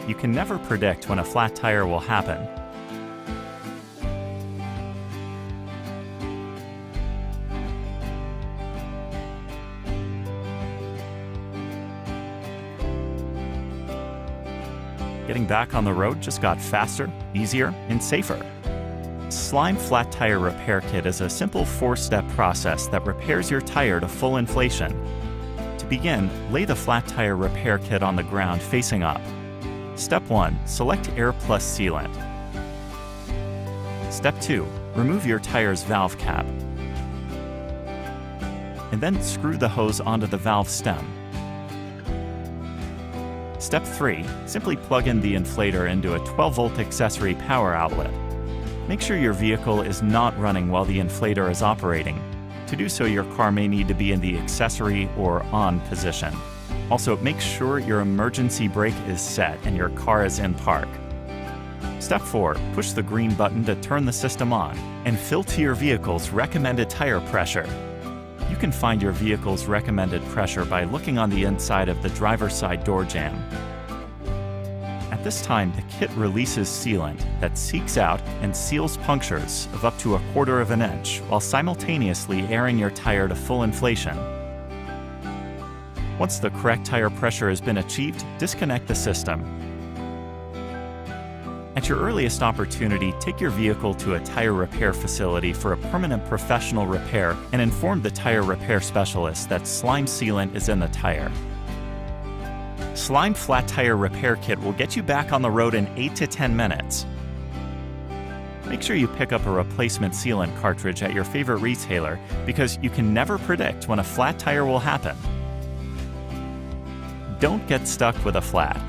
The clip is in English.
you can never predict when a flat tire will happen. Getting back on the road just got faster, easier, and safer. Slime Flat Tire Repair Kit is a simple 4-step process that repairs your tire to full inflation. To begin, lay the flat tire repair kit on the ground facing up. Step 1. Select Air Plus Sealant. Step 2. Remove your tire's valve cap. And then screw the hose onto the valve stem. Step 3. Simply plug in the inflator into a 12-volt accessory power outlet. Make sure your vehicle is not running while the inflator is operating. To do so, your car may need to be in the accessory or on position. Also, make sure your emergency brake is set and your car is in park. Step 4. Push the green button to turn the system on and fill to your vehicle's recommended tire pressure. You can find your vehicle's recommended pressure by looking on the inside of the driver's side door jamb. At this time, the kit releases sealant that seeks out and seals punctures of up to 1/4 of an inch while simultaneously airing your tire to full inflation. Once the correct tire pressure has been achieved, disconnect the system. At your earliest opportunity, take your vehicle to a tire repair facility for a permanent professional repair and inform the tire repair specialist that slime sealant is in the tire. Slime Flat Tire Repair Kit will get you back on the road in 8 to 10 minutes. Make sure you pick up a replacement sealant cartridge at your favorite retailer because you can never predict when a flat tire will happen. Don't get stuck with a flat.